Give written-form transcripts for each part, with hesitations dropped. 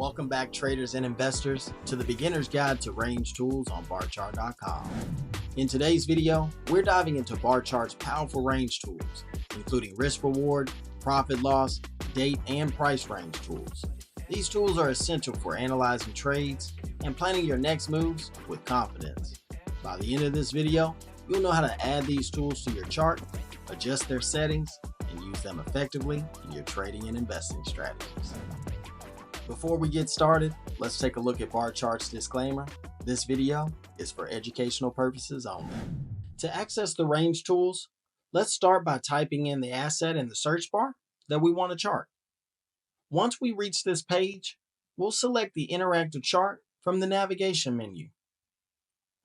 Welcome back, traders and investors, to the Beginner's Guide to Range Tools on Barchart.com. In today's video, we're diving into Barchart's powerful range tools, including risk reward, profit loss, date, and price range tools. These tools are essential for analyzing trades and planning your next moves with confidence. By the end of this video, you'll know how to add these tools to your chart, adjust their settings, and use them effectively in your trading and investing strategies. Before we get started, let's take a look at Barchart's disclaimer. This video is for educational purposes only. To access the range tools, let's start by typing in the asset in the search bar that we want to chart. Once we reach this page, we'll select the interactive chart from the navigation menu.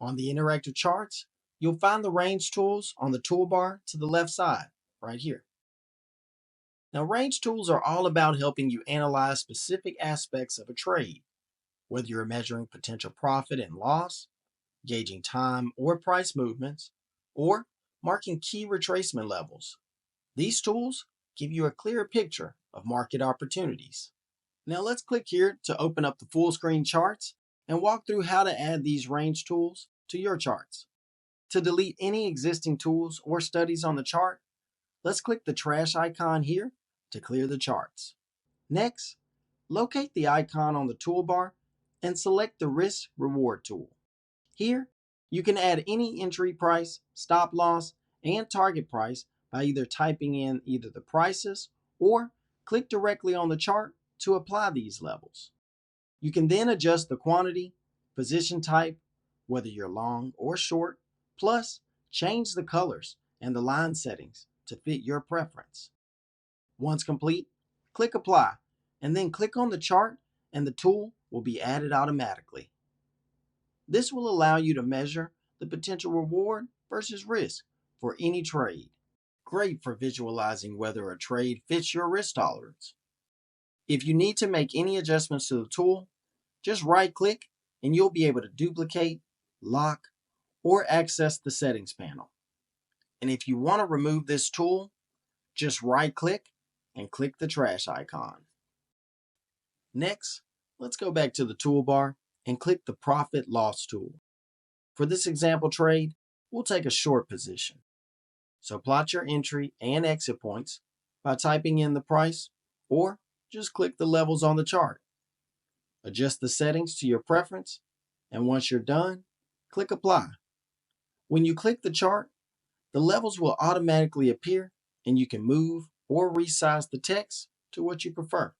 On the interactive charts, you'll find the range tools on the toolbar to the left side, right here. Now, range tools are all about helping you analyze specific aspects of a trade, whether you're measuring potential profit and loss, gauging time or price movements, or marking key retracement levels. These tools give you a clearer picture of market opportunities. Now let's click here to open up the full screen charts and walk through how to add these range tools to your charts. To delete any existing tools or studies on the chart, let's click the trash icon here to clear the charts. Next, locate the icon on the toolbar and select the risk reward tool. Here, you can add any entry price, stop loss, and target price by either typing in either the prices or click directly on the chart to apply these levels. You can then adjust the quantity, position type, whether you're long or short, plus change the colors and the line settings to fit your preference. Once complete, click Apply, and then click on the chart and the tool will be added automatically. This will allow you to measure the potential reward versus risk for any trade. Great for visualizing whether a trade fits your risk tolerance. If you need to make any adjustments to the tool, just right-click and you'll be able to duplicate, lock, or access the settings panel. And if you want to remove this tool, just right-click and click the trash icon. Next, let's go back to the toolbar and click the Profit Loss tool. For this example trade, we'll take a short position. So plot your entry and exit points by typing in the price or just click the levels on the chart. Adjust the settings to your preference, and once you're done, click Apply. When you click the chart, the levels will automatically appear and you can move or resize the text to what you prefer.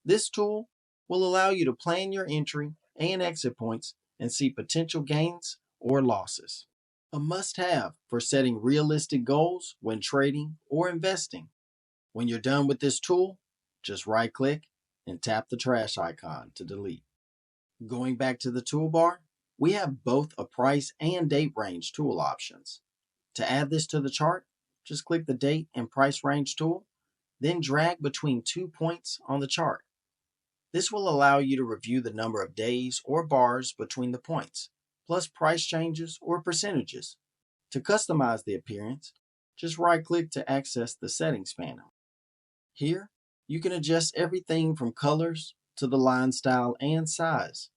This tool will allow you to plan your entry and exit points and see potential gains or losses. A must-have for setting realistic goals when trading or investing. When you're done with this tool, just right-click and tap the trash icon to delete. Going back to the toolbar, we have both a price and date range tool options. To add this to the chart, just click the date and price range tool, then drag between 2 points on the chart. This will allow you to review the number of days or bars between the points, plus price changes or percentages. To customize the appearance, just right-click to access the settings panel. Here, you can adjust everything from colors to the line style and size.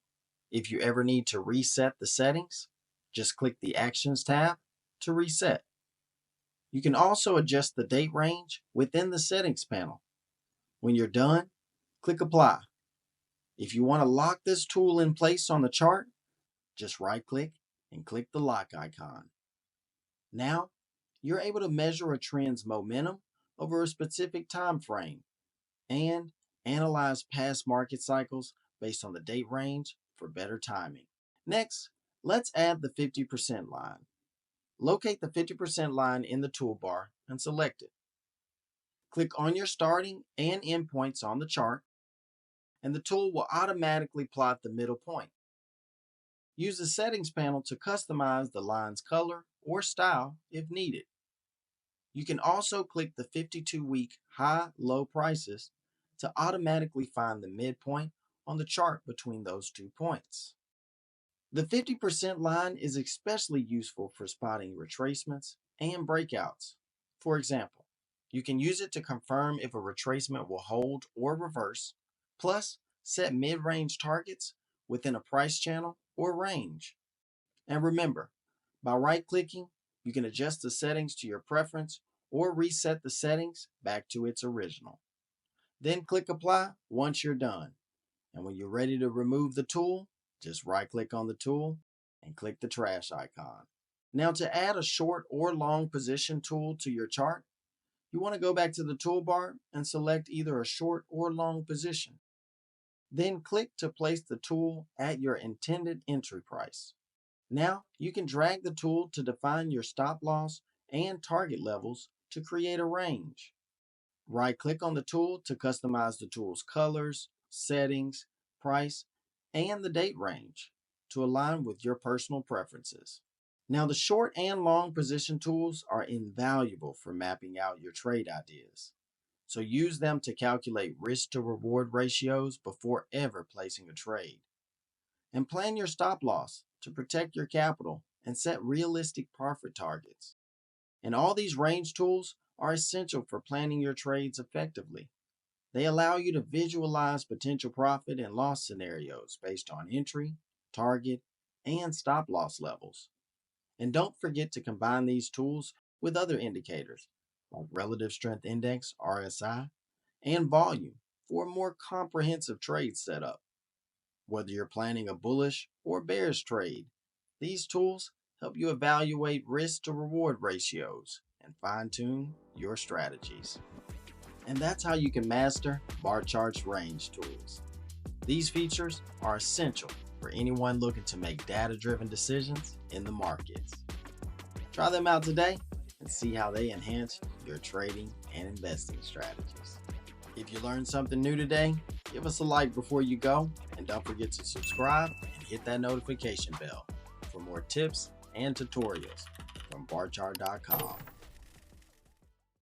If you ever need to reset the settings, just click the Actions tab to reset. You can also adjust the date range within the settings panel. When you're done, click Apply. If you want to lock this tool in place on the chart, just right-click and click the lock icon. Now, you're able to measure a trend's momentum over a specific time frame and analyze past market cycles based on the date range for better timing. Next, let's add the 50% line. Locate the 50% line in the toolbar and select it. Click on your starting and end points on the chart, and the tool will automatically plot the middle point. Use the settings panel to customize the line's color or style if needed. You can also click the 52-week high-low prices to automatically find the midpoint on the chart between those 2 points. The 50% line is especially useful for spotting retracements and breakouts. For example, you can use it to confirm if a retracement will hold or reverse, plus set mid-range targets within a price channel or range. And remember, by right-clicking, you can adjust the settings to your preference or reset the settings back to its original. Then click Apply once you're done. And when you're ready to remove the tool, just right-click on the tool and click the trash icon. Now, to add a short or long position tool to your chart, you want to go back to the toolbar and select either a short or long position. Then click to place the tool at your intended entry price. Now, you can drag the tool to define your stop loss and target levels to create a range. Right-click on the tool to customize the tool's colors, settings, price, and the date range to align with your personal preferences. Now, the short and long position tools are invaluable for mapping out your trade ideas. So use them to calculate risk to reward ratios before ever placing a trade. And plan your stop loss to protect your capital and set realistic profit targets. And all these range tools are essential for planning your trades effectively. They allow you to visualize potential profit and loss scenarios based on entry, target, and stop loss levels. And don't forget to combine these tools with other indicators like Relative Strength Index, RSI, and volume for a more comprehensive trade setup. Whether you're planning a bullish or bearish trade, these tools help you evaluate risk to reward ratios and fine-tune your strategies. And that's how you can master Barchart's range tools. These features are essential for anyone looking to make data-driven decisions in the markets. Try them out today and see how they enhance your trading and investing strategies. If you learned something new today, give us a like before you go, and don't forget to subscribe and hit that notification bell for more tips and tutorials from Barchart.com.